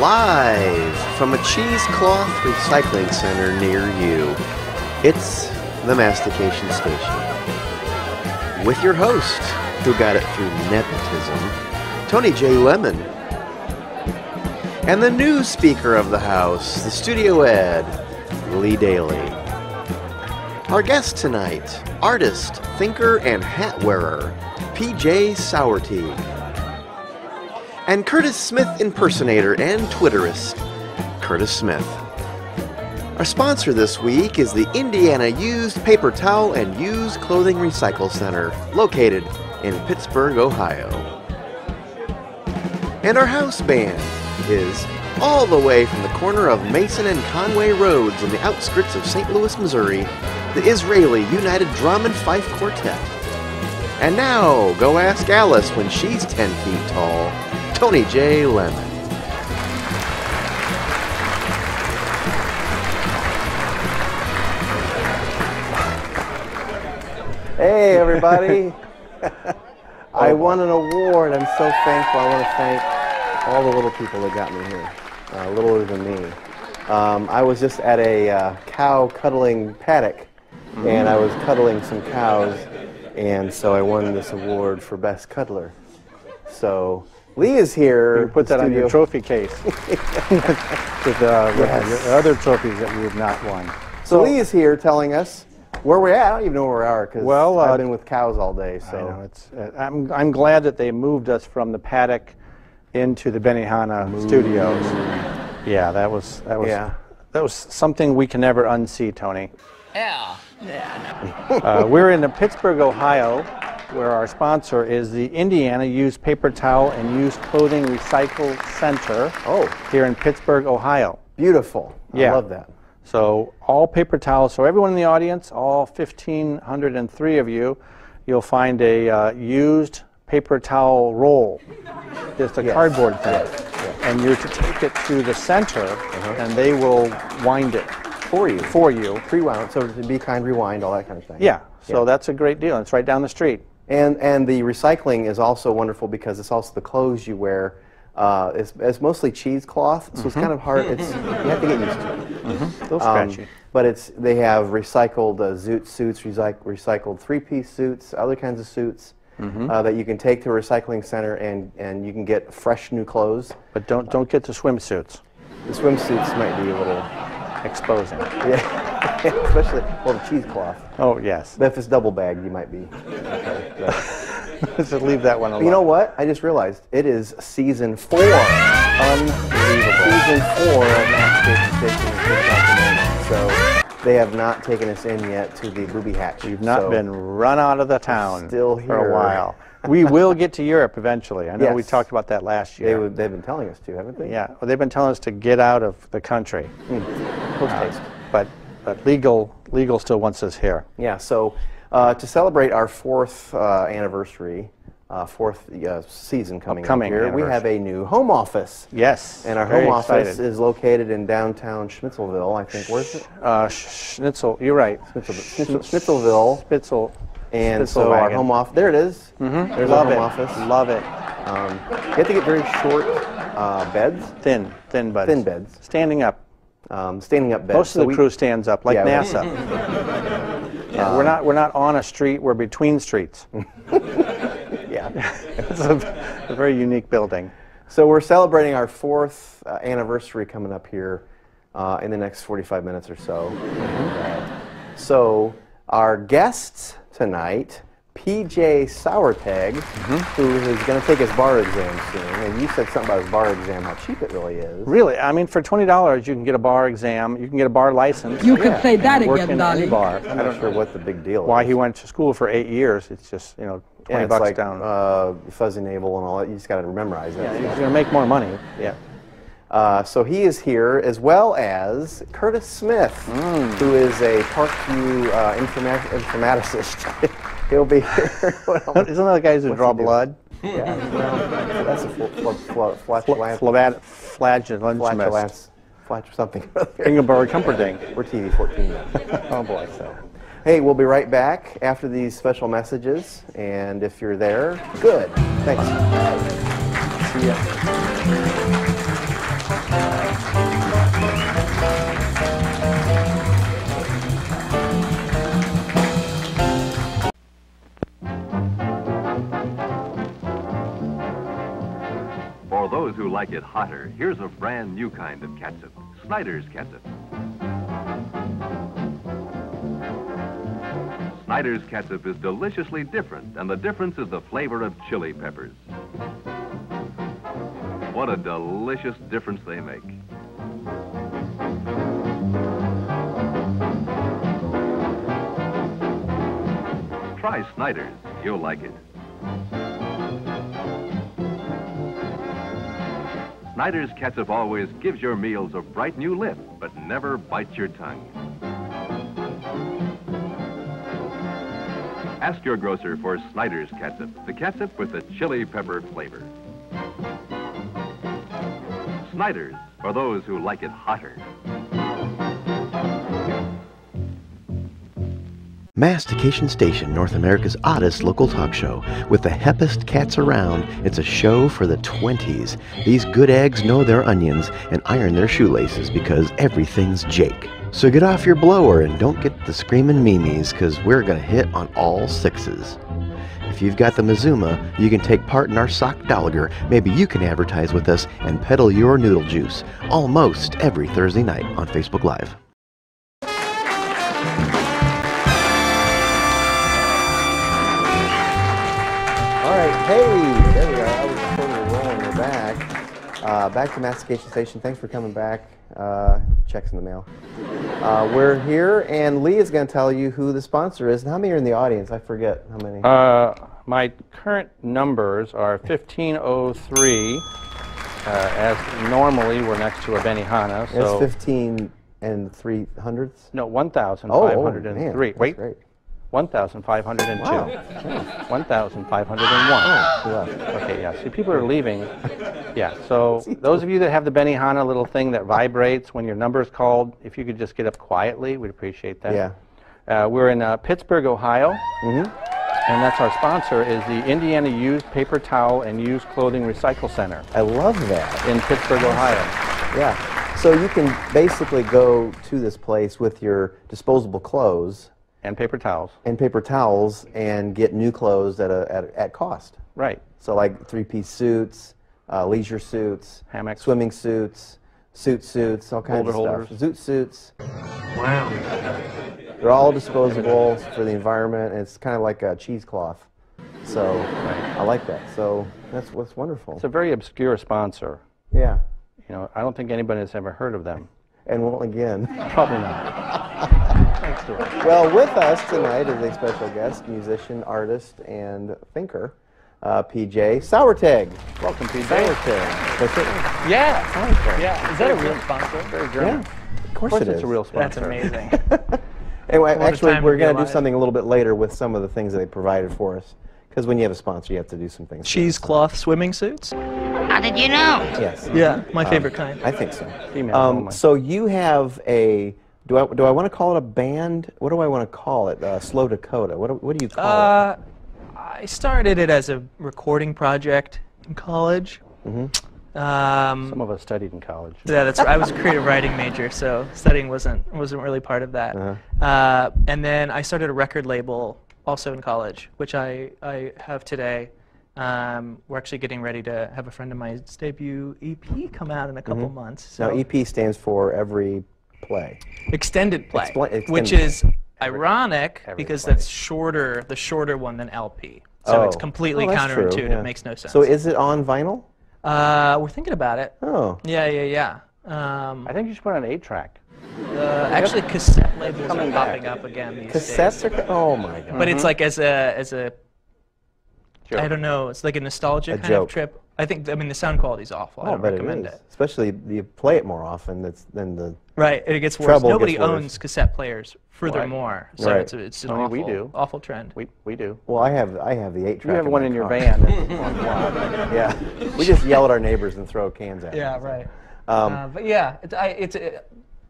live from a cheesecloth recycling center near you. It's the Mastication Station. With your host, who got it through nepotism, Tony J. Lemon. And the new Speaker of the House, the Studio Ed, Lee Daly. Our guest tonight, artist, thinker, and hat wearer, P.J. Sourteague. And Curtis Smith impersonator and Twitterist, Curtis Smith. Our sponsor this week is the Indiana Used Paper Towel and Used Clothing Recycle Center, located in Pittsburgh, Ohio. And our house band is all the way from the corner of Mason and Conway Roads in the outskirts of St. Louis, Missouri, the Israeli United Drum and Fife Quartet. And now, go ask Alice when she's 10 feet tall, Tony J. Lemon. Hey, everybody. I won an award. I'm so thankful. I want to thank all the little people that got me here, littler than me. I was just at a cow cuddling paddock, and I was cuddling some cows, and so I won this award for Best Cuddler. So Lee is here. You put that on your trophy case with your other trophies that you have not won. So Lee is here telling us where we're at. I don't even know where we are because I've been with cows all day. So I know, it's, I'm glad that they moved us from the paddock into the Benihana studios. Yeah, that was something we can never unsee, Tony. Yeah. We're in Pittsburgh, Ohio, where our sponsor is the Indiana Used Paper Towel and Used Clothing Recycle Center. Oh, here in Pittsburgh, Ohio. Beautiful. Yeah. I love that. So all paper towels, so everyone in the audience, all 1,503 of you, you'll find a used paper towel roll. Just a cardboard thing. Yes. And you're to take it to the center, and they will wind it for you. Pre-wound, so to be kind, rewind, all that kind of thing. Yeah, so that's a great deal. It's right down the street. And the recycling is also wonderful because it's also the clothes you wear. It's mostly cheesecloth, so it's kind of hard. You have to get used to it. A little scratchy. But they have recycled zoot suits, recycled three-piece suits, other kinds of suits that you can take to a recycling center, and you can get fresh new clothes. But don't get the swimsuits. The swimsuits might be a little exposing. Yeah, especially the cheesecloth. Oh yes. But if it's double bagged, you might be okay. Just leave that one alone. You know what? I just realized it is season 4. Unbelievable. Season 4 of Mastication Station is just out the moment. So they have not taken us in yet to the booby hatch. We've not been run out of the town still here for a while. We will get to Europe eventually. I know we talked about that last year. They've been telling us to, haven't they? Yeah. Well, they've been telling us to get out of the country. Post-haste. But legal still wants us here. Yeah. So to celebrate our 4th anniversary, 4th season coming up here, we have a new home office. Yes. And our home office is located in downtown Schnitzelville, I think. Where's it? Schnitzel. You're right. Schnitzelville. Spitzel. And so our home office, there it is. There's our home office. Love it. You have to get very short beds. Thin buds. Thin beds. Standing up. Standing up beds. Most of the crew stands up, like NASA. We're not on a street. We're between streets. Yeah, it's a very unique building. So we're celebrating our 4th anniversary coming up here in the next 45 minutes or so. So our guests tonight, P.J. Sourteague, who is going to take his bar exam soon. And you said something about his bar exam, how cheap it really is. Really? I mean, for $20, you can get a bar exam. You can get a bar license. You could say that again, darling. Bar. I'm not sure what the big deal is. Why he went to school for 8 years. It's just, 20 bucks like, down. Fuzzy navel and all that. You just got to memorize it. Yeah, you're going to make more money. Yeah. So he is here, as well as Curtis Smith, who is a Parkview informaticist. He'll be here. Isn't that the guys who draw blood? Yeah, well, that's a flagellance. Something. Ingeborg Humperdinck. We're TV 14 now. Oh boy. So. Hey, we'll be right back after these special messages, and if you're there, good. Thanks. See ya. For those who like it hotter, here's a brand new kind of catsup, Snyder's Catsup. Snyder's Catsup is deliciously different, and the difference is the flavor of chili peppers. What a delicious difference they make. Try Snyder's. You'll like it. Snyder's Catsup always gives your meals a bright new lift, but never bites your tongue. Ask your grocer for Snyder's Catsup, the catsup with the chili pepper flavor. Snyder's, for those who like it hotter. Mastication Station, North America's oddest local talk show. With the heppest cats around, it's a show for the 20s. These good eggs know their onions and iron their shoelaces because everything's Jake. So get off your blower and don't get the screaming memes, because we're going to hit on all sixes. If you've got the Mazuma, you can take part in our sock dolager. Maybe you can advertise with us and peddle your noodle juice. Almost every Thursday night on Facebook Live. All right, hey, there we are. I was totally rolling. We're back. Back to Mastication Station. Thanks for coming back. Checks in the mail. We're here, and Lee is going to tell you who the sponsor is. And how many are in the audience? I forget how many. My current numbers are 1503. As normally, we're next to a Benihana. So it's 15 and 300ths? No, 1,503. Man, Wait. great. 1,502. Wow. 1,501. Oh, Okay, yeah. See, people are leaving. Yeah, so those of you that have the Benihana little thing that vibrates when your number is called, if you could just get up quietly, we'd appreciate that. Yeah. We're in Pittsburgh, Ohio. And that's our sponsor, is the Indiana Used Paper Towel and Used Clothing Recycle Center. I love that. In Pittsburgh, Ohio. Yeah. So you can basically go to this place with your disposable clothes And paper towels. And get new clothes at cost. Right. So like three-piece suits, leisure suits, hammocks, swimming suits, suits, all kinds of holders. stuff. Zoot suits. Wow. They're all disposable for the environment, and it's kind of like a cheesecloth. So I like that. So that's what's wonderful. It's a very obscure sponsor. Yeah. You know, I don't think anybody has ever heard of them. And won't again. Probably not. Thanks to us. Well, with us tonight is a special guest, musician, artist, and thinker, PJ Sauertag. Welcome, PJ. Sauertag. That's it. Yeah. Sauertag. Yeah. Is that a real sponsor? Very German. Yeah. Of course Of course it it's is. a real sponsor. That's amazing. Anyway, What a actually, time we're to be going to do alive. something a little bit later with some of the things that they provided for us. Because when you have a sponsor, you have to do some things. Cheesecloth swimming suits? How did you know? Yes. Yeah, my favorite kind. I think so. Female only. So you have a, do I want to call it a band? What do I want to call it? Slow Dakota. What do you call it? I started it as a recording project in college. Some of us studied in college. Yeah, that's right. I was a creative writing major, so studying wasn't really part of that. And then I started a record label also in college, which I have today. We're actually getting ready to have a friend of mine's debut EP come out in a couple months. So Now, EP stands for every play. extended play, Extended which play. is ironic because play. that's the shorter one than LP. So it's completely that's true, counterintuitive. yeah. It makes no sense. So is it on vinyl? We're thinking about it. Oh. Yeah. I think you should put on an 8-track. Actually, cassette labels Coming are back. popping up again these Cassettes days. are, oh my God. But it's like as a Joke. I don't know, it's like a nostalgia kind joke. of trip. I mean, the sound quality's awful. I don't but recommend it is. it. Especially you play it more often than the. Right, it gets worse. Treble Nobody gets worse. owns cassette players, furthermore. So Right. it's an Only we awful, do. awful trend. We do. Well, I have the 8-track. You have one my in your car. van. That's on block. Yeah. We just yell at our neighbors and throw cans at them. Yeah, right. Um, But yeah,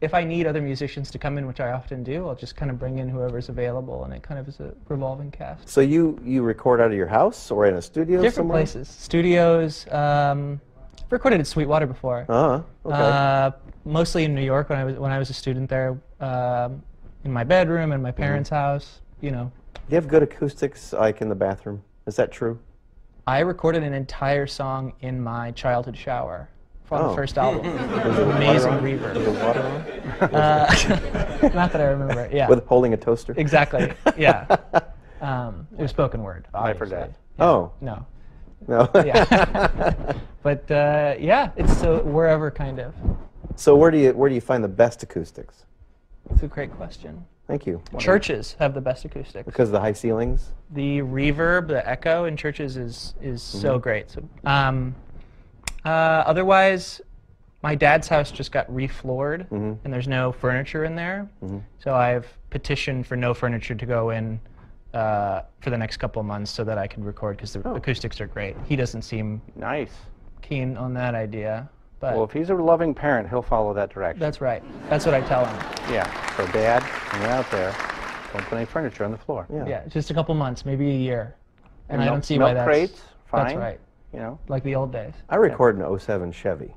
if I need other musicians to come in, which I often do, I'll just kind of bring in whoever's available, and it kind of is a revolving cast. So you record out of your house or in a studio Different somewhere? places, studios. Recorded at Sweetwater before. Okay. Mostly in New York when I was a student there, in my bedroom in my parents' house. You know. Do you have good acoustics like in the bathroom? Is that true? I recorded an entire song in my childhood shower from Oh. the first album. Was it Amazing water on? reverb. Was it water on? Not that I remember. Yeah. With holding a toaster? Exactly. Yeah. It was spoken word. I Obviously. forgot. Oh. No. No. Yeah. But yeah, it's so wherever kind of. So where do you find the best acoustics? It's a great question. Thank you. Churches have the best acoustics. Because of the high ceilings? The reverb, the echo in churches is so great. So, otherwise, my dad's house just got refloored, and there's no furniture in there. So I've petitioned for no furniture to go in for the next couple of months so that I can record because the acoustics are great. He doesn't seem Nice. keen on that idea, but Well, if he's a loving parent, he'll follow that direction. that's right. That's what I tell him. Yeah. So, Dad, when you're out there, don't put any furniture on the floor. Yeah. Yeah, just a couple months, maybe a year, and I milk- don't see milk why that's crates, fine. That's right, You know. like the old days. I record an 07 Chevy.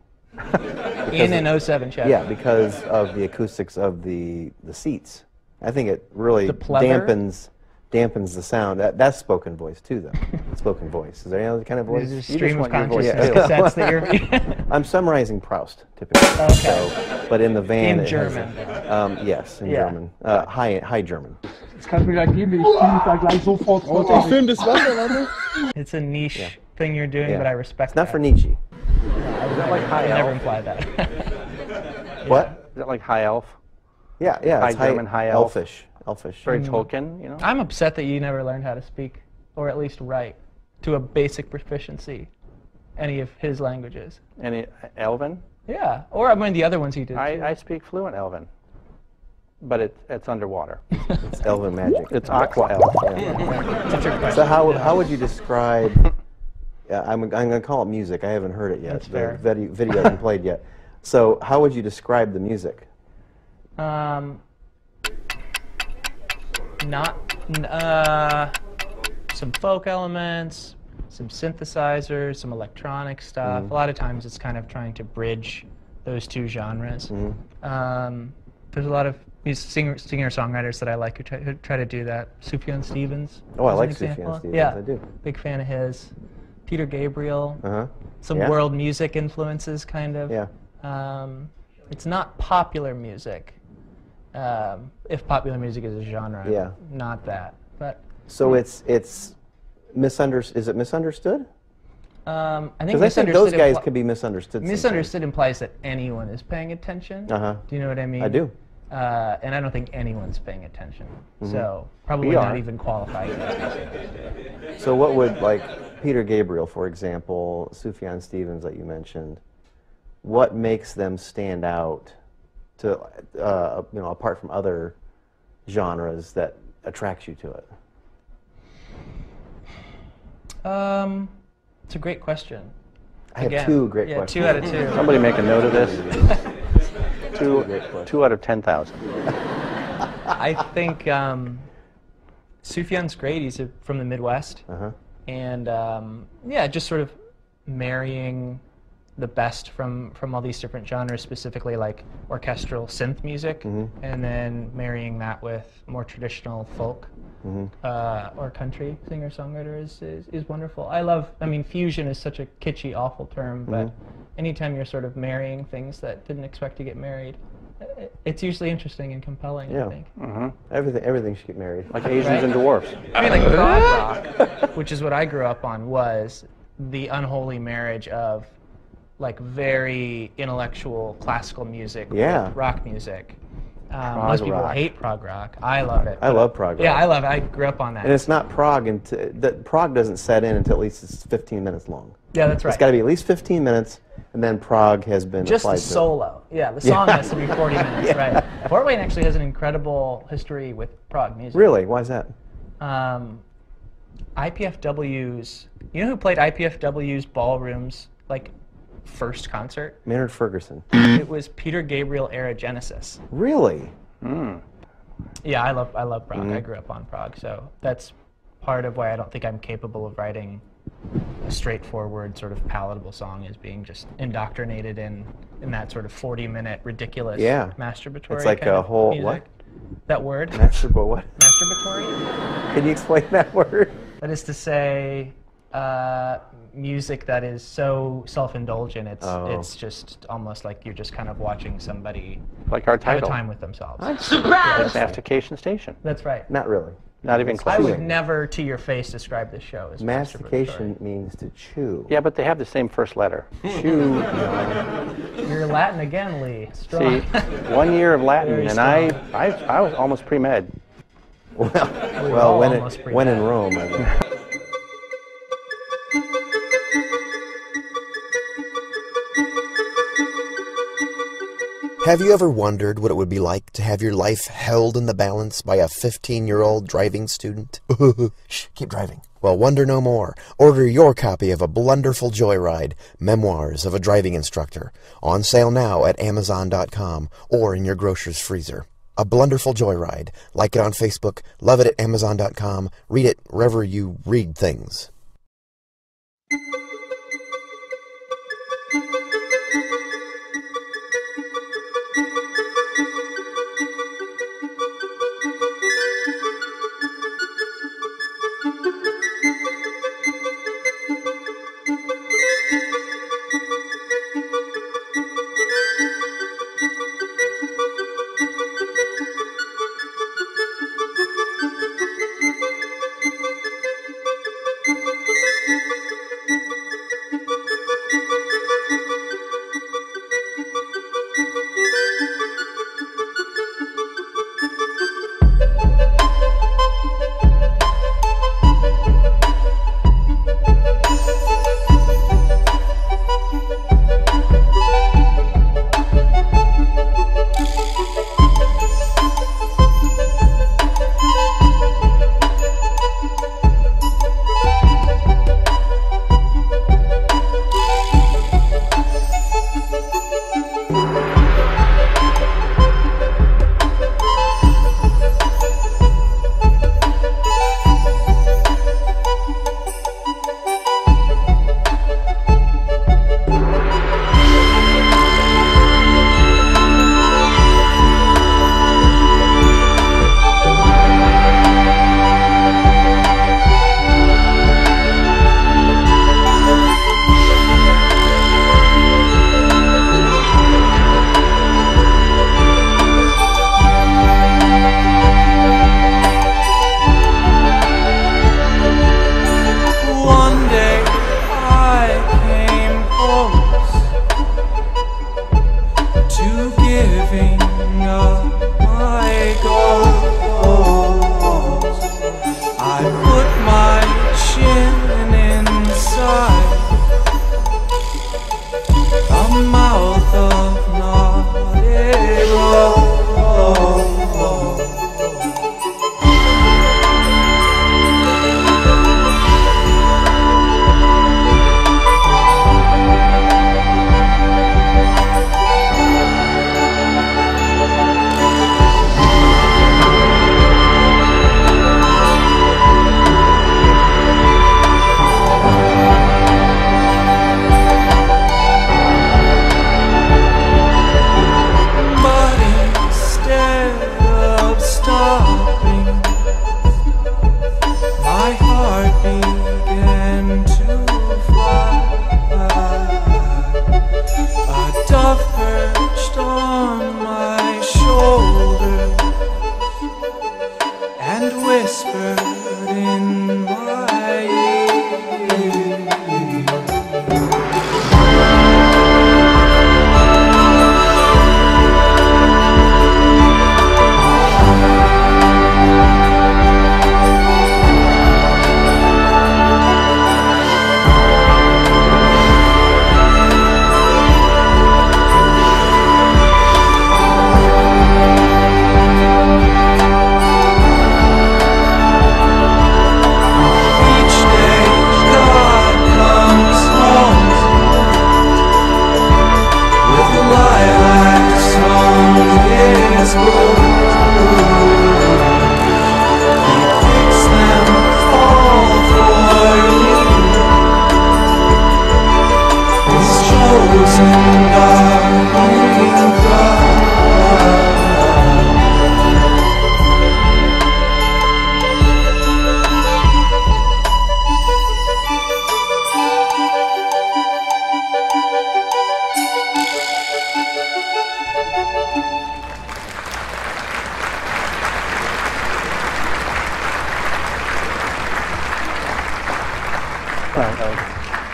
In an 07 Chevy. Yeah, because of the acoustics of the seats. I think it really The pleather? dampens the sound. That's spoken voice too, though. Spoken voice. Is there any other kind of voice? There's a You stream just of want your voice consciousness too. cassettes that you're. I'm summarizing Proust, typically. Okay. So, but in the van, In it has a- German. yes, in Yeah. German. High German. Das kann ich mir gleich geben, ich ziehe mich da gleich sofort runter. Film das Wasser, warte. It's a niche thing you're doing, Yeah. but I respect It's not that. for Nietzsche. Is that like I high would never elf? imply that. What? Is that like high elf? Yeah, yeah. High It's German, high elf. Elfish. Very Tolkien, you know. I'm upset that you never learned how to speak, or at least write, to a basic proficiency, any of his languages. Any Elven? Yeah, or I mean the other ones he did. too. I speak fluent Elven, but it's underwater. It's Elven magic. It's aqua elf. It's a trick question. So how would you describe? I'm going to call it music. I haven't heard it yet. That's the fair. video hasn't played yet. So how would you describe the music? Some folk elements, some synthesizers, some electronic stuff. A lot of times it's kind of trying to bridge those two genres. There's a lot of singer-songwriters that I like who try to do that. Sufjan Stevens. Oh, I is an like example. Sufjan Stevens. Yeah, I do. big fan of his. Peter Gabriel. Some Yeah. world music influences, kind of. Yeah. It's not popular music. If popular music is a genre, Yeah. not that. But So it's misunderstood. Is it misunderstood? I think Because I think those misunderstood guys impli- could be misunderstood. Misunderstood implies that anyone is paying attention. Uh-huh. Do you know what I mean? I do. And I don't think anyone's paying attention. So probably We not are. even qualified. as So what would, like, Peter Gabriel, for example, Sufjan Stevens that you mentioned, what makes them stand out to, apart from other genres that attracts you to it? It's a great question. I have Again, two great yeah, questions. 2 out of 2. Somebody make a note of this. Great question. 2 out of 10,000. I think Sufjan's great. He's from the Midwest. Uh-huh. And yeah, just sort of marrying the best from all these different genres, specifically like orchestral synth music, and then marrying that with more traditional folk or country singer-songwriter is wonderful. I mean, fusion is such a kitschy, awful term, but anytime you're sort of marrying things that didn't expect to get married, it's usually interesting and compelling, Yeah. I think. Everything should get married. Like Asians Right. and dwarfs. I mean, like prog rock, which is what I grew up on, was the unholy marriage of like very intellectual classical music Yeah. with rock music. Most people rock. hate prog rock. I love it. I love prog rock. Yeah, I love it. I grew up on that. And it's not prog until prog doesn't set in until at least it's 15 minutes long. Yeah, that's right. It's got to be at least 15 minutes, and then prog has been Just applied the to solo. Yeah, the song has to be 40 minutes, right? Fort Wayne actually has an incredible history with prog it. music. Really? Why is that? IPFW's, you know who played IPFW's ballrooms, like, first concert? Maynard Ferguson. It was Peter Gabriel era Genesis. Really? Yeah, I love prog. I grew up on prog, so that's part of why I don't think I'm capable of writing a straightforward, sort of palatable song, is being just indoctrinated in that sort of 40-minute ridiculous Yeah. masturbatory It's like kind a of whole music. what? That word? Masturbatory? What? Masturbatory? Can you explain that word? That is to say, music that is so self-indulgent. Oh. It's just almost like you're just kind of watching somebody Like our have a title. time with themselves. It's Mastication Station. That's right. Not really. Not even I close. would never, to your face, describe this show as Mastication means to chew. Yeah, but they have the same first letter. Chew. You're Latin again, Lee. See, Strong. 1 year of Latin, Very and I was almost pre-med. Well, when almost when in Rome. I guess. Have you ever wondered what it would be like to have your life held in the balance by a 15-year-old driving student? Shh, keep driving. Well, wonder no more. Order your copy of A Blunderful Joyride, Memoirs of a Driving Instructor, on sale now at Amazon.com or in your grocer's freezer. A Blunderful Joyride. Like it on Facebook, love it at Amazon.com, read it wherever you read things.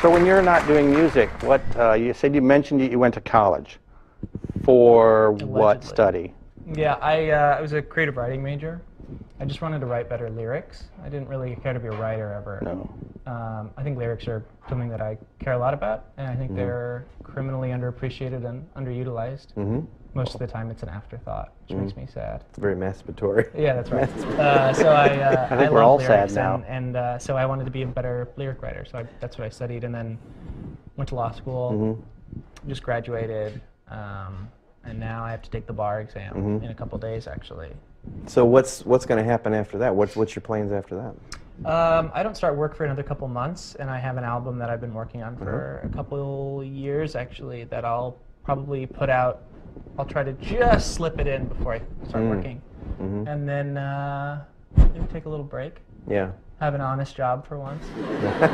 So when you're not doing music, what you said you mentioned you went to college for what Allegedly. study? Yeah, I was a creative writing major. I just wanted to write better lyrics. I didn't really care to be a writer ever. No. I think lyrics are something that I care a lot about, and I think they're criminally underappreciated and underutilized. Most of the time, it's an afterthought, which makes me sad. It's very masturbatory. Yeah, that's right. So I think we're love all sad lyrics, now. and so I wanted to be a better lyric writer. So that's what I studied, and then went to law school. Just graduated, and now I have to take the bar exam in a couple days, actually. So what's going to happen after that? What's your plans after that? I don't start work for another couple months, and I have an album that I've been working on for a couple years, actually, that I'll probably put out. I'll try to just slip it in before I start working. And then maybe take a little break. Yeah. Have an honest job for once. You know what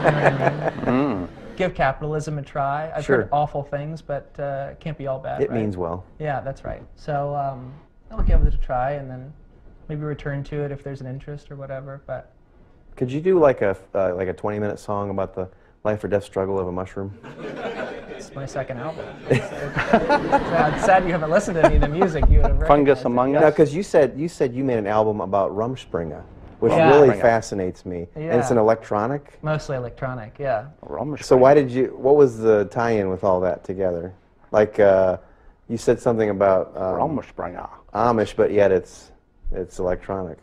I mean? Give capitalism a try. I've heard awful things, but it can't be all bad, It right? means well. Yeah, that's right. So I'll give it a try, and then maybe return to it if there's an interest or whatever. But Could you do like a 20-minute song about the life or death struggle of a mushroom? it's my second album. It's sad you haven't listened to any of the music. You would have Fungus recognized it. Among No, Us? because you said you made an album about Rumspringa, which Yeah. really Rumspringa. fascinates me. And it's an Yeah. electronic. Mostly electronic, yeah. So why did you? What was the tie-in with all that together? Like you said something about Rumspringa. Amish, but yet it's electronic.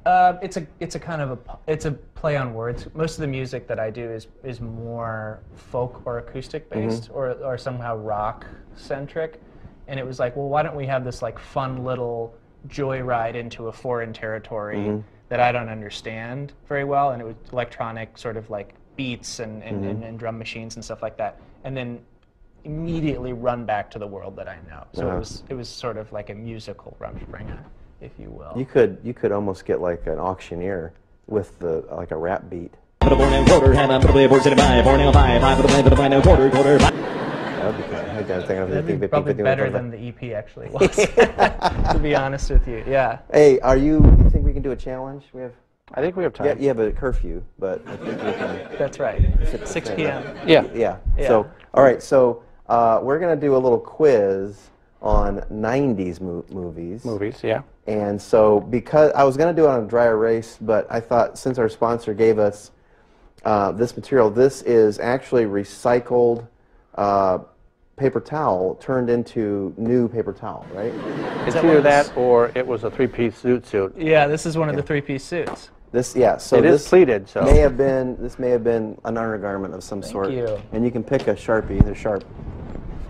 It's a kind of it's a play on words. Most of the music that I do is more folk or acoustic based or somehow rock centric, and it was like, well, why don't we have this like fun little joyride into a foreign territory that I don't understand very well, and it was electronic sort of like beats and drum machines and stuff like that, and then immediately run back to the world that I know. So it was sort of like a musical Rumspringa, if you will. You could almost get like an auctioneer with like a rap beat. That would be kind of That'd be probably better than the EP actually was, to be honest with you. Yeah. Hey, you think we can do a challenge? I think we have time. Yeah, you have a curfew, but I think we can. That's right. 6 p.m. Yeah. Yeah. Yeah. So, all right. So we're gonna do a little quiz on '90s movies. Movies, yeah. And so, because I was gonna do it on a dry erase, but I thought since our sponsor gave us this material, this is actually recycled paper towel turned into new paper towel, right? It's either that or it was a three-piece suit. Yeah, this is one of the three-piece suits. This, yeah. So It is this pleated, so. may have been an undergarment of some sort. you. And you can pick a Sharpie. They're sharp.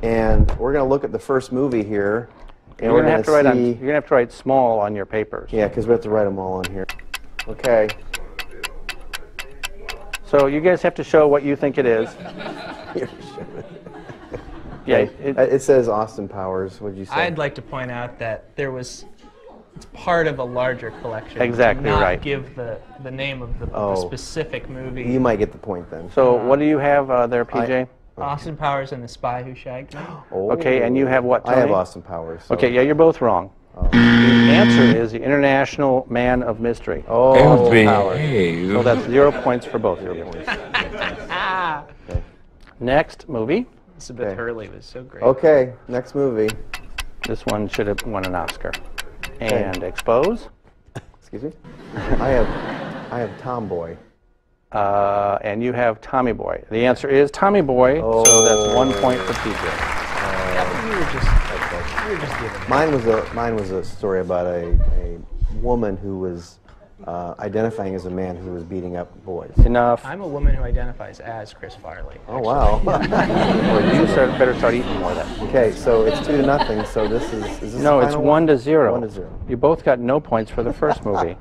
And we're gonna look at the first movie here. And You're we're gonna have to write see. you're gonna have to write small on your papers. Yeah, because we have to write them all on here. Okay. So you guys have to show what you think it is. Yeah. It says Austin Powers. What'd you say? I'd like to point out that it's part of a larger collection. Exactly not right. Give the name of the specific movie. You might get the point then. So what do you have there, PJ? Austin Powers and the Spy Who Shagged Me. Oh. Okay, and you have what, I have Tony? Austin Powers. So. Okay, yeah, you're both wrong. The answer is the International Man of Mystery. Oh, Powers. So that's 0 points for both of you. Next movie. Elizabeth Okay. Hurley was so great. Okay, next movie. This one should have won an Oscar. And Expose. Excuse me. I have Tomboy. And you have Tommy Boy. The answer is Tommy Boy, so that's 1 point for PJ. Yeah, you were just giving it. Mine was a story about a woman who was identifying as a man who was beating up boys. Enough. I'm a woman who identifies as Chris Farley. Oh wow. Well, you better start eating more then. Okay, so it's 2-0. So this is this No, the it's final 1 to 0. 1 to 0. You both got no points for the first movie.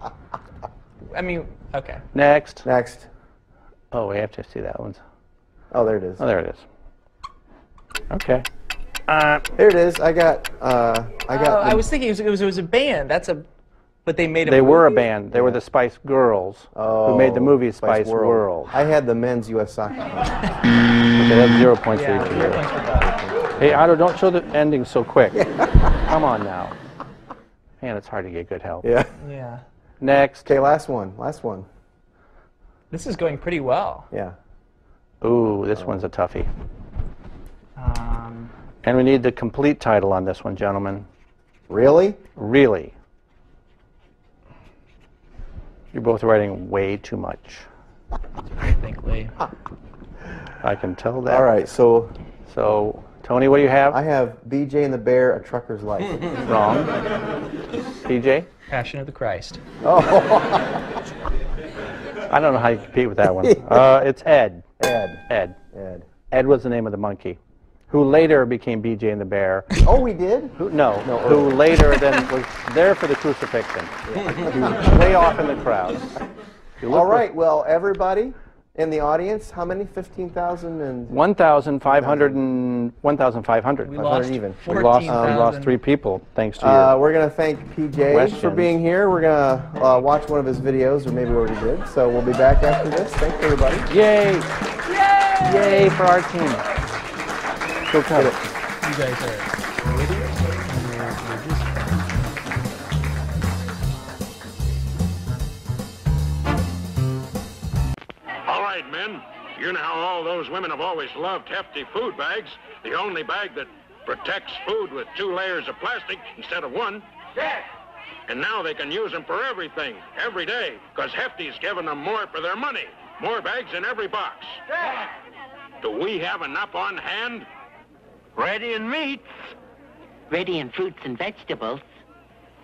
I mean, okay. Next. Next. Oh, we have to see that one. Oh, there it is. Oh, there it is. Okay. Here it is. I got. I was thinking it was a band. But they made a They movie? were a band. They were the Spice Girls, who made the movie Spice World. I had the men's U.S. soccer. Okay, that's 0 points for each of you. Hey, Otto, don't show the ending so quick. Come on now. Man, it's hard to get good help. Yeah. Yeah. Next. Okay, last one. Last one. This is going pretty well. Yeah. Ooh, Ooh, this one's a toughie. And we need the complete title on this one, gentlemen. Really? Really. You're both writing way too much. I think Lee. I can tell that. All right, so Tony, what do you have? I have BJ and the Bear, A Trucker's Life. Wrong. PJ? Passion of the Christ. I don't know how you compete with that one. It's Ed. Ed. Ed was the name of the monkey, who later became BJ and the Bear. Oh, we did? Who later then was there for the crucifixion. He was way off in the crowd. All right, well, everybody in the audience, how many? 15,000 and... 1,500 and 1,500. We lost even. We lost 3 people, thanks to you. We're going to thank PJ for being here. We're going to watch one of his videos, or maybe we already did. So we'll be back after this. Thanks, everybody. Yay! Yay for our team. Go cut it. You guys are waiting? All right, men. You know how all those women have always loved Hefty food bags. The only bag that protects food with 2 layers of plastic instead of 1. Yeah. And now they can use them for everything, every day, because Hefty's giving them more for their money. More bags in every box. Yeah. Do we have enough on hand? Ready in meats. Ready in fruits and vegetables.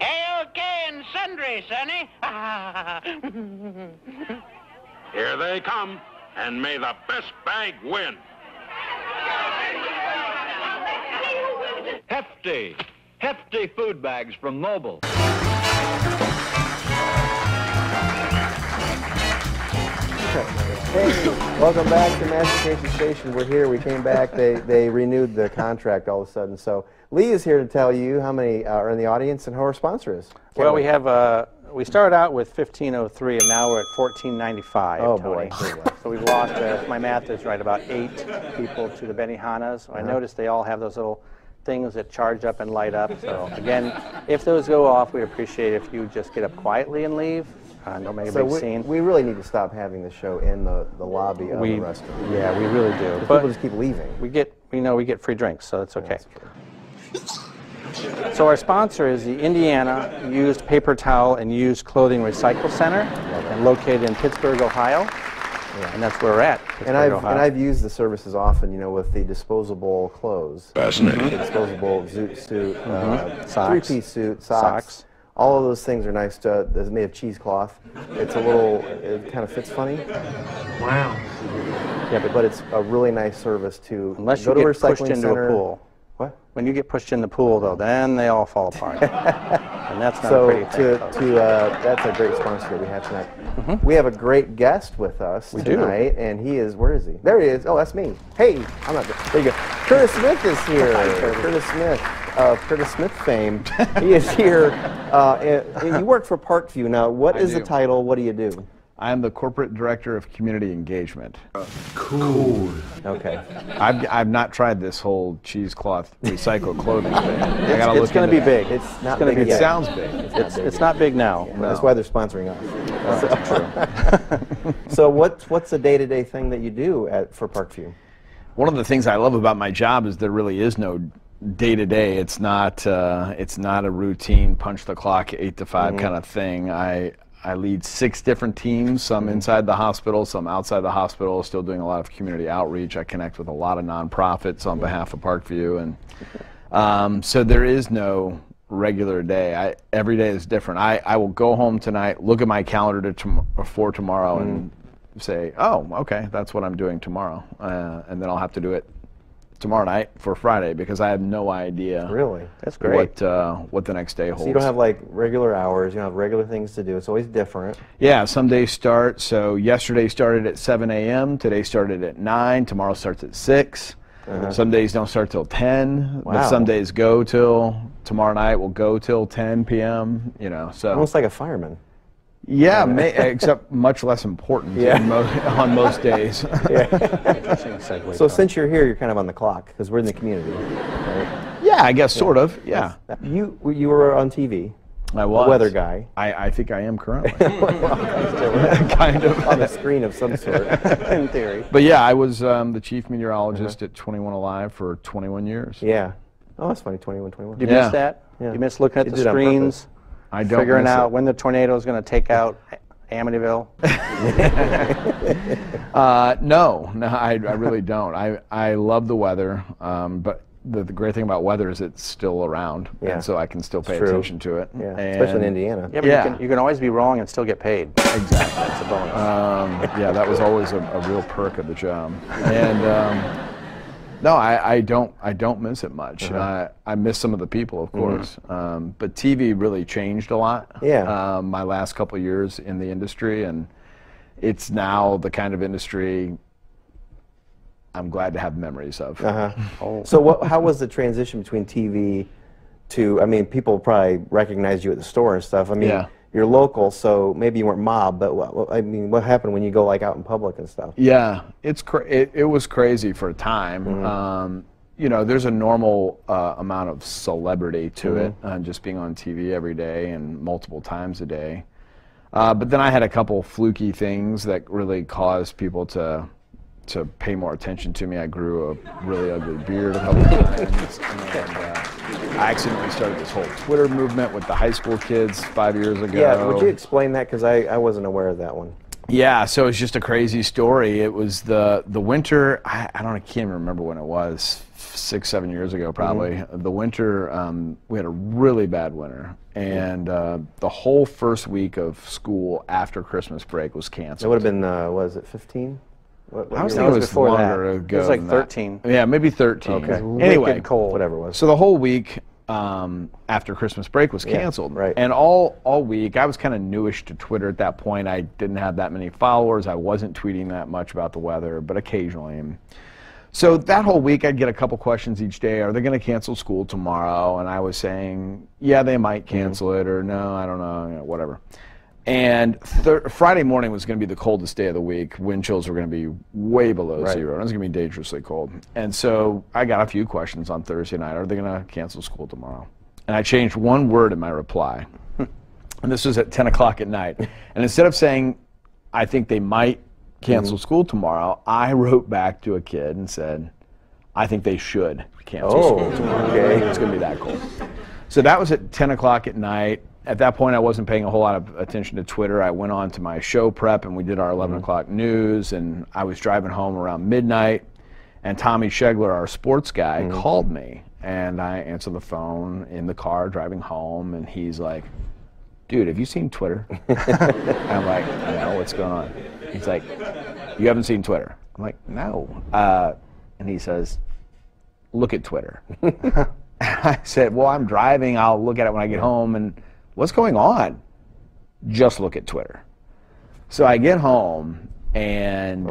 A-OK and sundry, Sonny. Here they come, and may the best bag win. Hefty. Hefty food bags from Mobil. Hey, welcome back to Mastication Station. We're here. We came back. They renewed the contract all of a sudden. So Lee is here to tell you how many are in the audience and who our sponsor is. Well, we have we started out with 1,503, and now we're at 1,495. Oh, Tony. boy. So we've lost, if my math is right, about 8 people to the Benihanas. I noticed they all have those little things that charge up and light up. So again, if those go off, we'd appreciate it if you just get up quietly and leave. Don't make a big scene. We really need to stop having the show in the lobby of the restaurant. Yeah, we really do. But people just keep leaving. We get free drinks, so that's okay. So our sponsor is the Indiana Used Paper Towel and Used Clothing Recycle Center, and located in Pittsburgh, Ohio. Yeah. And that's where we're at. And I've used the services often, with the disposable clothes. Fascinating. The disposable suit, socks. 3-piece suit, socks. All of those things are nice. It's made of cheesecloth. It's it kind of fits funny. Wow. Yeah, but it's a really nice service to Unless go you to a get pushed recycling into center. a pool. What? When you get pushed in the pool, though, then they all fall apart. And that's not a pretty thing. That's a great sponsor that we have tonight. We have a great guest with us tonight, and he is, where is he? There he is. Oh, that's me. Hey, I'm not there. There you go. Curtis Smith is here. Curtis Smith, Curtis Smith fame. He is here. You work for Parkview. Now, what is the title? What do you do? I am the Corporate Director of Community Engagement. Cool. Okay. I've not tried this whole cheesecloth recycled clothing thing. It's going to be big. It's not big It yet. sounds big. It's not big now. Yeah, that's why they're sponsoring us. So what's the day-to-day thing that you do for Parkview? One of the things I love about my job is there really is no day-to-day. It's not a routine punch the clock 8 to 5 kind of thing. I lead 6 different teams, some inside the hospital, some outside the hospital, still doing a lot of community outreach. I connect with a lot of nonprofits on behalf of Parkview. And so there is no regular day. Every day is different. I will go home tonight, look at my calendar for tomorrow and say, oh, okay, that's what I'm doing tomorrow. And then I'll have to do it tomorrow night for Friday because I have no idea. Really? That's great. What the next day holds. So you don't have like regular hours, you don't have regular things to do. It's always different. Yeah, some days start. So yesterday started at 7 a.m. Today started at 9. Tomorrow starts at 6. Some days don't start till 10. Wow. But some days go till tomorrow night. Will go till 10 p.m. So almost like a fireman. Yeah, except much less important on most days. So since you're here, you're kind of on the clock because we're in the community, right? Yeah, I guess sort of. Yeah. You were on TV. I was. a weather guy. I think I am currently. Kind of. On a screen of some sort, in theory. But yeah, I was the chief meteorologist at 21 Alive for 21 years. Yeah. Oh, that's funny, 21. You miss that? Yeah. You miss looking at You the did on screens, I don't figuring miss out it. when the tornado is going to take out Amityville? No, I really don't. I love the weather, but the great thing about weather is it's still around, and so I can still pay attention to it. Yeah, especially in Indiana. Yeah, but you can always be wrong and still get paid. Exactly. That's a bonus. Yeah, that was always a real perk of the job. And no, I don't miss it much. I miss some of the people, of course. But TV really changed a lot. Yeah. My last couple of years in the industry, and it's now the kind of industry I'm glad to have memories of. So how was the transition between TV to, I mean, people probably recognized you at the store and stuff. I mean, you're local, so maybe you weren't mob, but what happened when you go like out in public and stuff? Yeah, it was crazy for a time. You know, there's a normal amount of celebrity to it, just being on TV every day and multiple times a day. But then I had a couple fluky things that really caused people to pay more attention to me. I grew a really ugly beard a couple times, and I accidentally started this whole Twitter movement with the high school kids 5 years ago. Yeah, would you explain that? Because I wasn't aware of that one. Yeah, so it's just a crazy story. It was the winter, I can't even remember when it was, 6-7 years ago probably. The winter, we had a really bad winter, and the whole first week of school after Christmas break was canceled. It would have been, was it 15? I was thinking it was longer ago. It was like than 13. Yeah, maybe 13. Okay. Anyway, Wicked cold. Whatever it was. so the whole week after Christmas break was canceled. right. And all week, I was kind of newish to Twitter at that point. I didn't have that many followers. I wasn't tweeting that much about the weather, but occasionally. So that whole week, I'd get a couple questions each day. Are they going to cancel school tomorrow? And I was saying, yeah, they might cancel it, or no, I don't know, whatever. And Friday morning was going to be the coldest day of the week. Wind chills were going to be way below zero. It was going to be dangerously cold. And so I got a few questions on Thursday night. Are they going to cancel school tomorrow? And I changed one word in my reply. And this was at 10 o'clock at night. And instead of saying, I think they might cancel school tomorrow, I wrote back to a kid and said, I think they should cancel school tomorrow. Okay. It's going to be that cold. So that was at 10 o'clock at night. At that point, I wasn't paying a whole lot of attention to Twitter. I went on to my show prep, and we did our 11 o'clock news, and I was driving home around midnight, and Tommy Schegler, our sports guy, called me, and I answered the phone in the car driving home, and he's like, dude, have you seen Twitter? And I'm like, no, what's going on? He's like, you haven't seen Twitter? I'm like, no. And he says, look at Twitter. I said, well, I'm driving. I'll look at it when I get home. And what's going on? Just look at Twitter. So I get home, and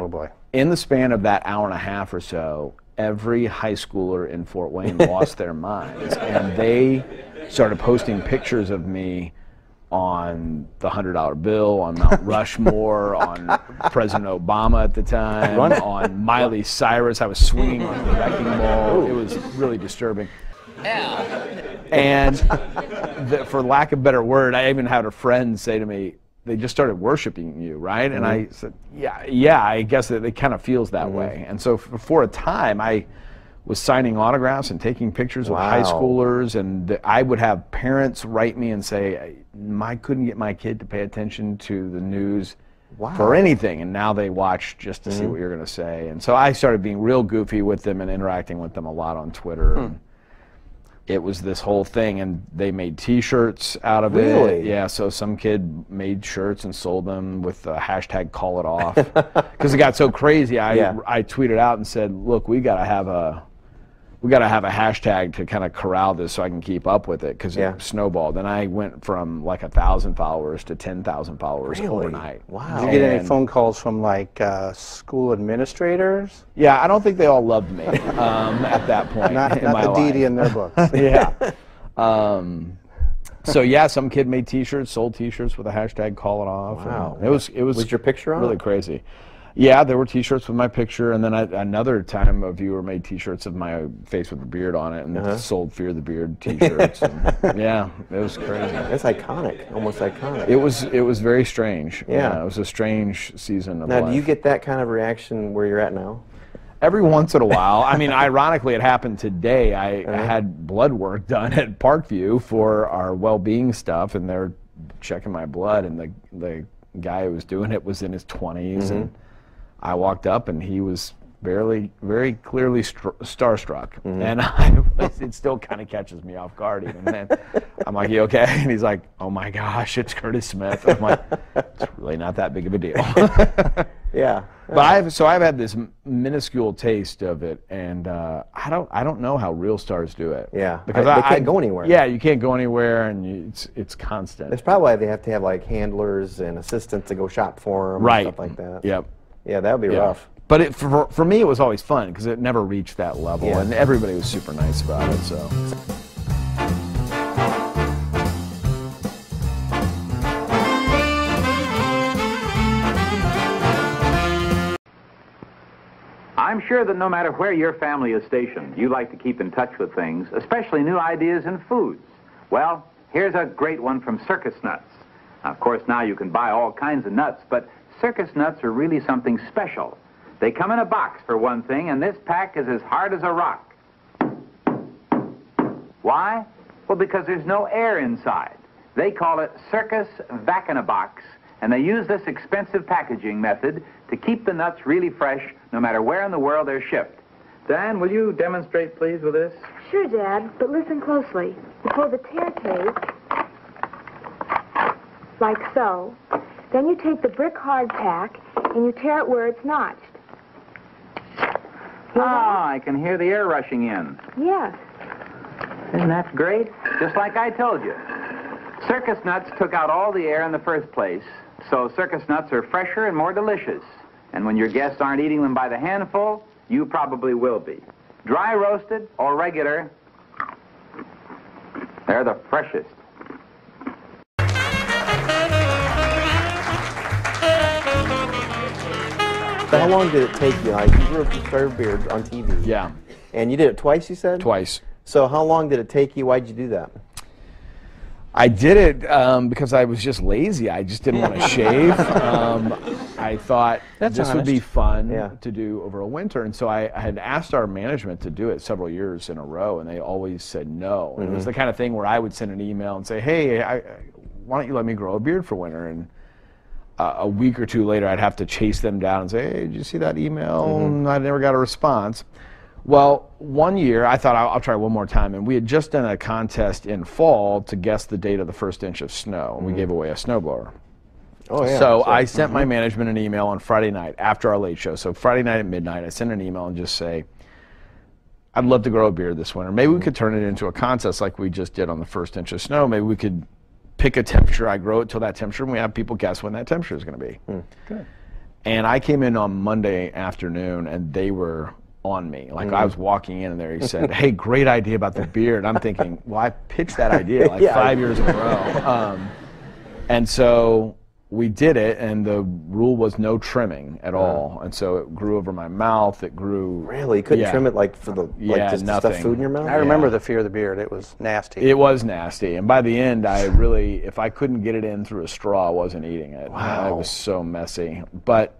in the span of that hour and a half or so, every high schooler in Fort Wayne lost their minds. And they started posting pictures of me on the $100 bill, on Mount Rushmore, on President Obama at the time, on Miley Cyrus. I was swinging on the wrecking ball. It was really disturbing. And for lack of a better word, I even had a friend say to me, they just started worshiping you, right? And I said, yeah, I guess that it kind of feels that way. And so for a time, I was signing autographs and taking pictures with high schoolers, and I would have parents write me and say, I couldn't get my kid to pay attention to the news for anything, and now they watch just to see what you're going to say. And so I started being real goofy with them and interacting with them a lot on Twitter. And it was this whole thing, and they made T-shirts out of it. Yeah, so some kid made shirts and sold them with the hashtag Call It Off. Because it got so crazy, I tweeted out and said, look, we got to have a hashtag to kind of corral this so I can keep up with it, because it snowballed. And I went from like 1,000 followers to 10,000 followers overnight. Wow. Did you get any phone calls from like school administrators? Yeah, I don't think they all loved me at that point. Not the deity in their books. Yeah. So yeah, some kid made T-shirts, sold T-shirts with a hashtag Call It Off. Wow. It was your picture on really it? crazy. Yeah, there were T-shirts with my picture, and then another time a viewer made T-shirts of my face with a beard on it, and sold Fear the Beard T-shirts. Yeah, it was crazy. It's iconic, almost iconic. It was very strange. Yeah. It was a strange season of Now, life. do you get that kind of reaction where you're at now? Every once in a while. I mean, ironically, it happened today. I had blood work done at Parkview for our well-being stuff, and they're checking my blood, and the guy who was doing it was in his 20s, and I walked up, and he was very clearly starstruck, and it still kind of catches me off guard even then. I'm like, "You okay?" And he's like, "Oh my gosh, it's Curtis Smith." I'm like, "It's really not that big of a deal." Yeah. But I've had this minuscule taste of it, and I don't know how real stars do it. Yeah, because they can't go anywhere. Yeah, you can't go anywhere, and it's constant. That's probably why they have to have like handlers and assistants to go shop for them, Right. and stuff like that. Yep. Yeah, that would be rough. But for me, it was always fun because it never reached that level, and everybody was super nice about it. So. I'm sure that no matter where your family is stationed, you like to keep in touch with things, especially new ideas in foods. Well, here's a great one from Circus Nuts. Now, of course, now you can buy all kinds of nuts, but Circus Nuts are really something special. They come in a box, for one thing, and this pack is as hard as a rock. Why? Well, because there's no air inside. They call it Circus Vac-in-a-Box, and they use this expensive packaging method to keep the nuts really fresh no matter where in the world they're shipped. Dan, will you demonstrate, please, with this? Sure, Dad, but listen closely. You pull the tear tape, like so. Then you take the brick hard tack, and you tear it where it's notched. Ah, I can hear the air rushing in. Yes. Isn't that great? Just like I told you. Circus Nuts took out all the air in the first place, so Circus Nuts are fresher and more delicious. And when your guests aren't eating them by the handful, you probably will be. Dry roasted or regular, they're the freshest. So how long did it take you? Like, you grew up with Starter Beard on TV. Yeah. And you did it twice, you said? Twice. So how long did it take you? Why'd you do that? I did it because I was just lazy. I just didn't want to shave. I thought this would be fun to do over a winter. And so I had asked our management to do it several years in a row, and they always said no. And it was the kind of thing where I would send an email and say, "Hey, why don't you let me grow a beard for winter?" And a week or two later, I'd have to chase them down and say, "Hey, did you see that email?" And I never got a response. Well, one year, I thought I'll try one more time, and we had just done a contest in fall to guess the date of the first inch of snow, and we gave away a snowblower. Oh, yeah. So I sent my management an email on Friday night after our late show. So Friday night at midnight, I sent an email and just say, "I'd love to grow a beard this winter. Maybe we could turn it into a contest like we just did on the first inch of snow. Maybe we could pick a temperature. I grow it till that temperature, and we have people guess when that temperature is going to be." Good. And I came in on Monday afternoon, and they were on me. Like, I was walking in, and there he said, "Hey, great idea about the beard." I'm thinking, well, I pitched that idea like 5 years in a row. And so we did it, and the rule was no trimming at all. And so it grew over my mouth. It grew. Really? You couldn't trim it like for the just to stuff food in your mouth? I remember the Fear of the Beard. It was nasty. It was nasty. And by the end, I really, if I couldn't get it in through a straw, I wasn't eating it. Wow. It was so messy. But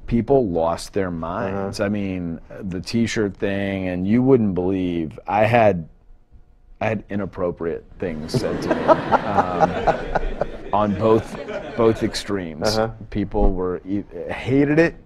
people lost their minds. I mean, the T-shirt thing, and you wouldn't believe, I had inappropriate things said to me on both extremes. People hated it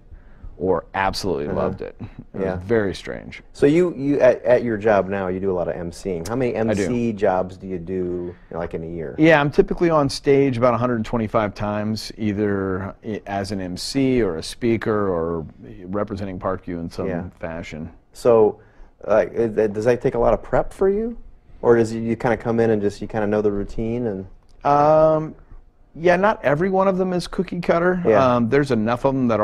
or absolutely loved it. It was very strange. So you at your job now, you do a lot of emceeing. How many MC jobs do you do, like in a year? Yeah, I'm typically on stage about 125 times, either as an MC or a speaker or representing Parkview in some fashion. So does that take a lot of prep for you? Or does you kind of come in and just, you kind of know the routine? And yeah, not every one of them is cookie cutter. Yeah. There's enough of them that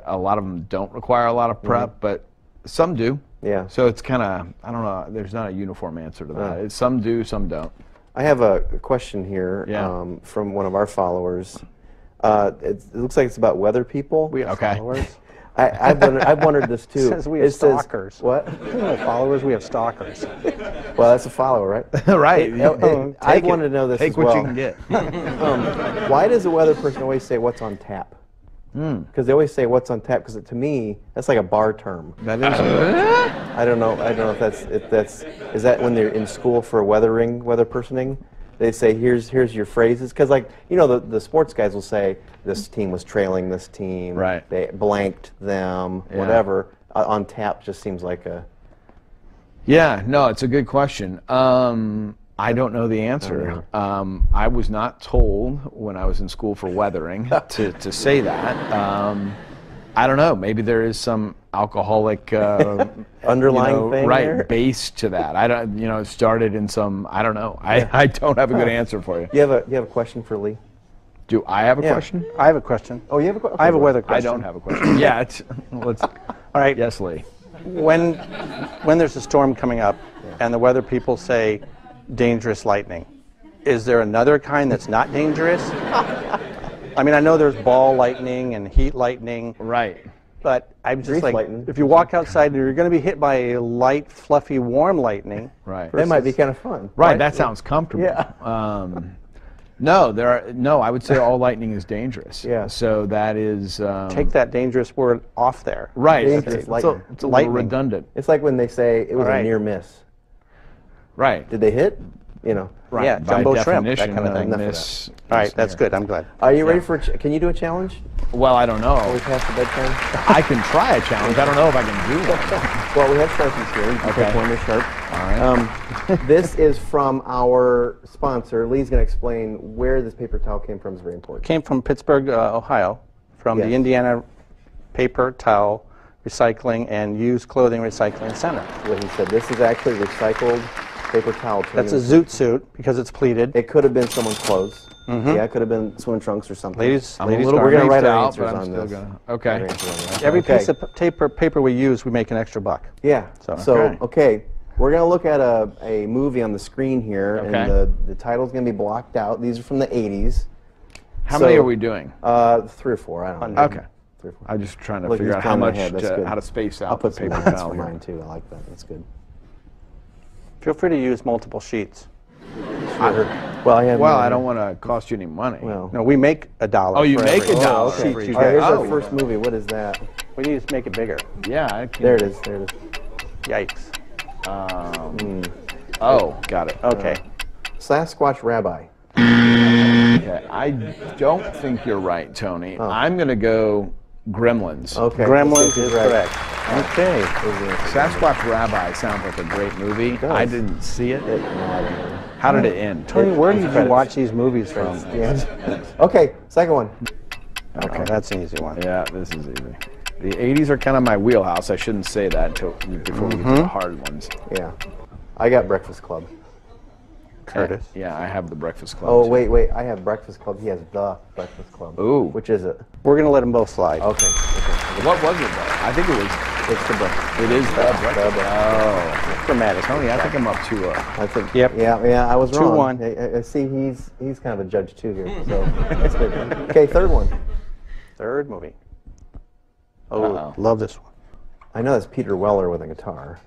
a lot of them don't require a lot of prep, but some do. Yeah. So it's kind of, I don't know, there's not a uniform answer to that. Some do, some don't. I have a question here from one of our followers. It looks like it's about weather people. We have followers. I've wondered this too. It says we have stalkers. What? Followers, we have stalkers. Well, that's a follower, right? Right. I wanted to know this Take as what well. you can get. Why does the weather person always say what's on tap? Because they always say what's on tap. Because to me, that's like a bar term. That is. I don't know if that's is that when they're in school for weather personing? They say here's your phrases, because like the sports guys will say this team was trailing this team, right? They blanked them, whatever. On tap just seems like a. Yeah, no, it's a good question. I don't know the answer. I was not told when I was in school for weathering to say that. I don't know. Maybe there is some alcoholic underlying thing there? base to that. I don't. It started in some. I don't know. I don't have a good answer for you. You have a question for Lee? Do I have a question? I have a question. Oh, you have a question? I have a weather question. I don't have a question. Yeah. Let's. All right. Yes, Lee. When there's a storm coming up, and the weather people say dangerous lightning, is there another kind that's not dangerous? I mean, I know there's ball lightning and heat lightning. Right. But I'm just like, lightning. if you walk outside and you're going to be hit by a light, fluffy, warm lightning. Right. That might be kind of fun. Right. That sounds comfortable. Yeah. No, I would say all lightning is dangerous. Yeah. So that is. Take that dangerous word off there. Right. Dangerous lightning. It's a little redundant. It's like when they say it was a near miss. Right. Did they hit? Right. Yeah, By jumbo shrimp, that definition, kind of thing. miss. All right, that's good. I'm glad. Are you ready for? Can you do a challenge? Well, I don't know. Are we past the bedtime? I can try a challenge. I don't know if I can do one. Well, we have Sharpies here. You can Okay. pick one that's sharp. All right. This is from our sponsor. Lee's going to explain where this paper towel came from. It's very important. Came from Pittsburgh, Ohio, from the Indiana Paper Towel Recycling and Used Clothing Recycling Center. What he said. This is actually recycled paper towel. That's a zoot suit because it's pleated. It could have been someone's clothes. Mhm. Yeah, it could have been swim trunks or something. Ladies, I'm a little we're going to write our out, answers but I'm on still this. gonna. Okay. Every piece of paper we use, we make an extra buck. Yeah. So, okay. We're going to look at a movie on the screen here, Okay. and the title's going to be blocked out. These are from the 80s. How many are we doing? 3 or 4. I don't know. Okay. 3 or 4. I'm just trying to Look, figure he's out how much planning ahead. That's good. how to space out I'll put the some paper dots towel for here. mine too. I like that. That's good. Feel free to use multiple sheets. Well, I don't want to cost you any money. Well, No, we make $1. Oh, you for make every $1 sheet for each you All right, get. here's our first movie. What is that? We need to make it bigger. Yeah, I can. There it is. There it is. Yikes. Oh, got it. Okay. Sasquatch Rabbi. Okay. I don't think you're right, Tony. I'm going to go Gremlins. Okay. Gremlins This is right. correct. Okay. Sasquatch Rabbi sounds like a great movie. does. I didn't see it. No, I don't know. How did it end? Tony, where did you credits. watch these movies from? Yeah. Okay, second one. Okay, that's an easy one. Yeah, this is easy. The 80s are kind of my wheelhouse. I shouldn't say that until before we get to the hard ones. Yeah. I got Breakfast Club. Curtis. Yeah, I have the Breakfast Club. Oh, too. wait. I have Breakfast Club. He has the Breakfast Club. Ooh. Which is it? We're going to let them both slide. Okay. What was it though? I think it was. It's the Breakfast. It is the Breakfast. Oh, Dramatic. Tony, I think I'm up 2-0. I think. Yep. Yeah, I was wrong. 2-1. I see, he's kind of a judge too here. So that's good. Okay, third one. Third movie. Oh, Uh-oh. love this one. I know that's Peter Weller with a guitar,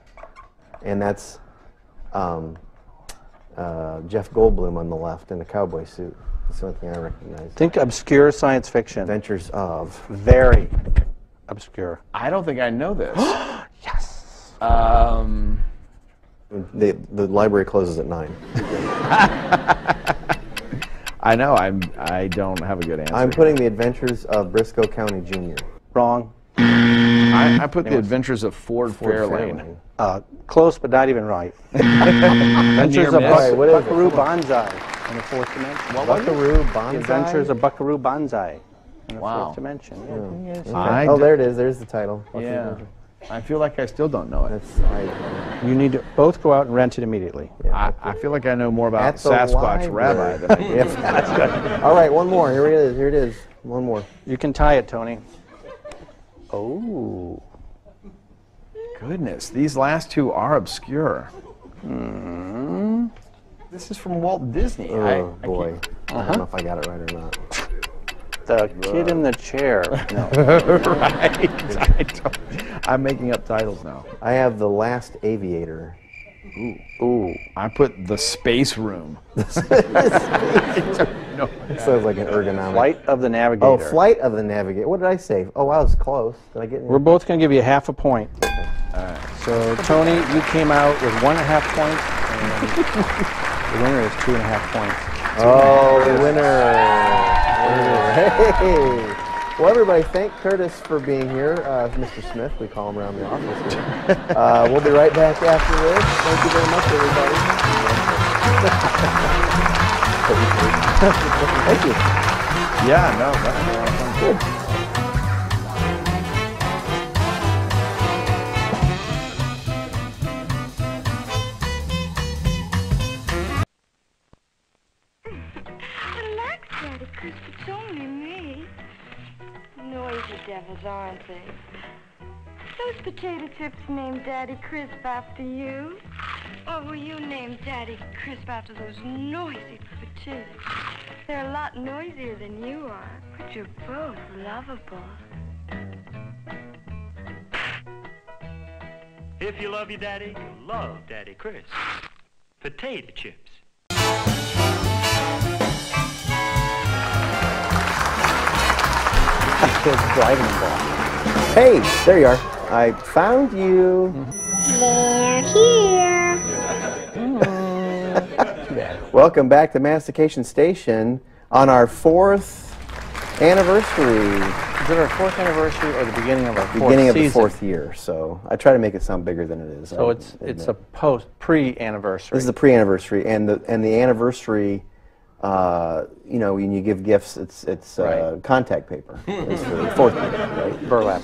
and that's Jeff Goldblum on the left in a cowboy suit. That's the only thing I recognize. Think obscure science fiction. Adventures of. Very obscure. I don't think I know this. Yes. The library closes at 9. I know. I don't have a good answer. I'm putting The Adventures of Briscoe County Jr. Wrong. I put The Adventures of Ford Fairlane. Close, but not even right. Adventures of miss. What is it? Buckaroo Banzai in the fourth dimension. Buckaroo Banzai? The Adventures of Buckaroo Banzai in the Wow. fourth dimension. Yeah. I Oh, d- there it is. There's the title. Yeah. I feel like I still don't know it. That's You need to both go out and rent it immediately. I feel like I know more about At the Sasquatch library. Rabbi than I do. Yep, that's good. All right, one more. Here it is. Here it is. One more. You can tie it, Tony. Oh. Goodness, these last two are obscure. This is from Walt Disney. Oh boy. I don't know if I got it right or not. The Kid in the Chair. No. Right. I'm making up titles now. I have The Last Aviator. Ooh. I put The Space Room. No. It sounds like an ergonomic. Flight of the Navigator. Oh, Flight of the Navigator. What did I say? Oh, I was close. Did I get any? We're both going to give you half a point. All right. So, Tony, you came out with 1.5 points, and the winner is 2.5 points. Oh, the winner. Hey. Well, everybody, thank Curtis for being here. Mr. Smith, we call him around the office here. We'll be right back after this. Thank you very much, everybody. Thank you. Yeah, no, that's a lot of fun. Good. Relax, Daddy, Chris. It's only me. Noisy devils, aren't they? Those potato chips named Daddy Crisp after you? Or were you named Daddy Crisp after those noisy potatoes? They're a lot noisier than you are, but you're both lovable. If you love your daddy, you'll love Daddy Crisp. Potato chips. Driving ball. Hey, there you are. I found you. They're here. Welcome back to Mastication Station on our 4th anniversary. Is it our 4th anniversary or the beginning of our 4th Beginning of season? the 4th year. So I try to make it sound bigger than it is. So it's a pre-anniversary. This is the pre-anniversary, and the anniversary. You know, when you give gifts, it's right. Contact paper. It's for the 4th year, right? Burlap.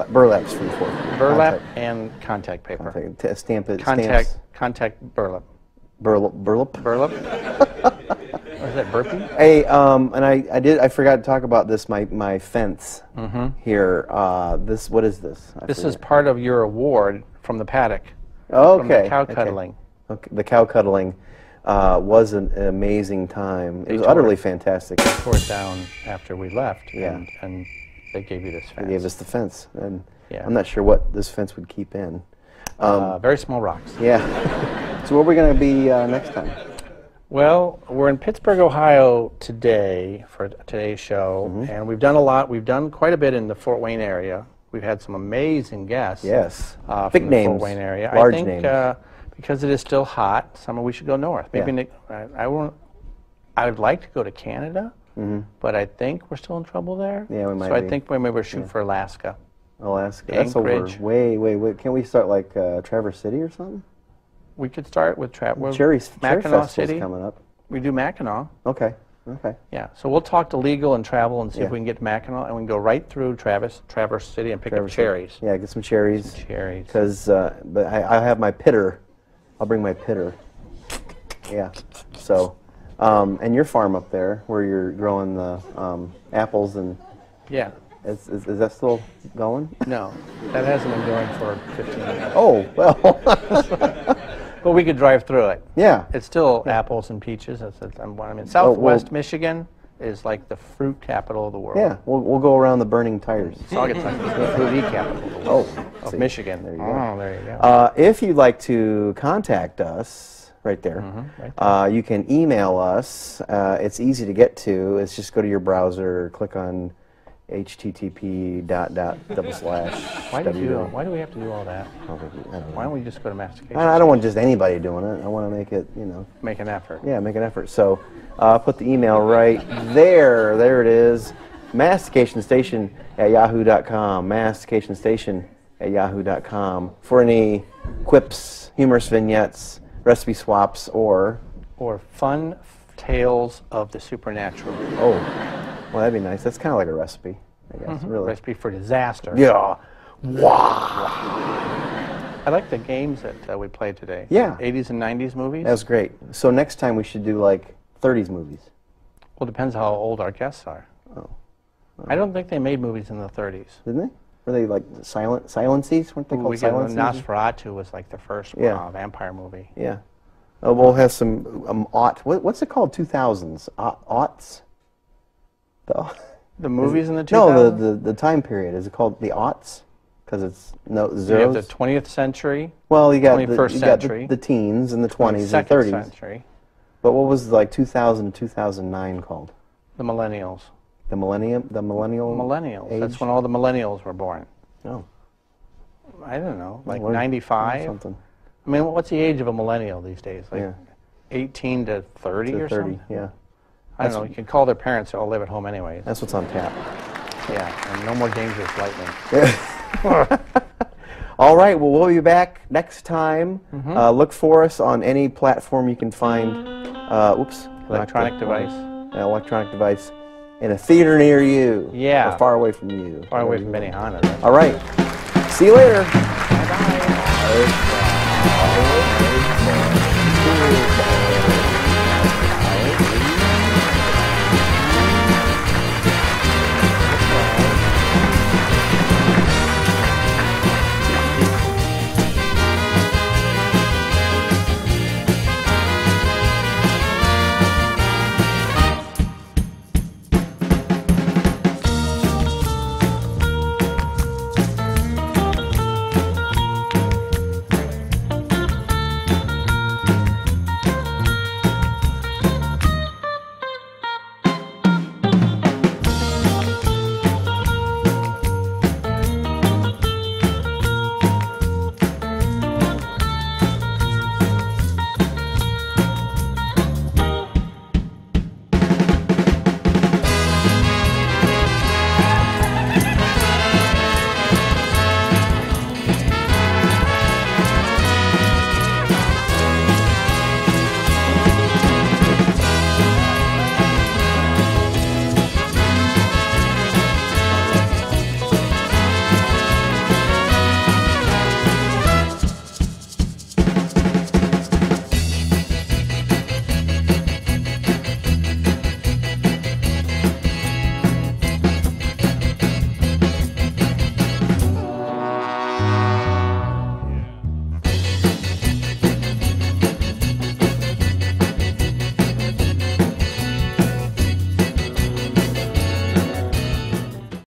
Burlap's for the 4th year. Burlap Contact. And contact paper. Stamp it. Contact burlap. Burlap. Burlap. Or is that burpee? Hey, and I forgot to talk about this. My fence here. What is this? This is part of your award from the paddock. Okay. From the cow cuddling. Okay. The cow cuddling was an amazing time. It was utterly fantastic. They tore it down after we left. Yeah. And they gave you this fence. They gave us the fence, and yeah. I'm not sure what this fence would keep in. Very small rocks. Yeah. So where are we going to be next time? Well, we're in Pittsburgh, Ohio today for today's show, and we've done a lot. We've done quite a bit in the Fort Wayne area. We've had some amazing guests. Yes. Big names. Fort Wayne area. Large I think names. Because it is still hot, summer we should go north. Maybe I would like to go to Canada, but I think we're still in trouble there. Yeah, we might So I be. think maybe we're shooting for Alaska. Alaska. That's over Anchorage. way. Can't we start like Traverse City or something? We could start with Cherry Mackinac Festival's City. coming up. We do Mackinac. Okay. Yeah, so we'll talk to legal and travel and see if we can get to Mackinac, and we can go right through Traverse City and pick up cherries. Yeah, get some cherries. Cherries. Because, but I have my pitter. I'll bring my pitter. Yeah. So, and your farm up there where you're growing the apples and. Yeah. Is that still going? No, that hasn't been going for 15 years. Oh, well. But we could drive through it. Yeah. It's still apples and peaches. Southwest Michigan is like the fruit capital of the world. Yeah, we'll go around the burning tires. Saugatuck is the foodie capital of the world. Of Michigan. There you go. Oh, there you go. If you'd like to contact us, right there, you can email us. It's easy to get to. It's just go to your browser, click on http:// Why do we have to do all that? Why don't we just go to Mastication? I don't want just anybody doing it. I want to make it, make an effort. Yeah, make an effort. So put the email right there. There it is. Masticationstation@yahoo.com. Masticationstation@yahoo.com for any quips, humorous vignettes, recipe swaps, or fun tales of the supernatural. Oh. Well, that'd be nice. That's kind of like a recipe, I guess. Really. Recipe for disaster. Yeah. Wow. I like the games that we played today. Yeah. 80s and 90s movies. That was great. So next time we should do like 30s movies. Well, it depends how old our guests are. Oh. I don't think they made movies in the 30s. Didn't they? Were they like silencies? Weren't they called silencies? Nosferatu was like the first vampire movie. Yeah. We'll have some what's it called? 2000s aughts. The movies in the 2000s? No, the time period. Is it called the aughts? Because it's zeros. You have the 20th century. Well, you got 21st century. the teens and the 20s and 30s. Century. But what was like 2000 to 2009 called? The millennials. The millennial. Millennials. Age? That's when all the millennials were born. Oh. I don't know, like Learn 95. something. I mean, what's the age of a millennial these days? Like Yeah. 18 to 30 or 30. something? Yeah. I don't know. You can call their parents. They all live at home anyways. That's what's on tap. Yeah, and no more dangerous lightning. All right, well, we'll be back next time. Mhm. Look for us on any platform you can find. Electronic device. An electronic device in a theater near you. Yeah. Or far away from you. Far away from Benihana. All right. See you later. Bye-bye.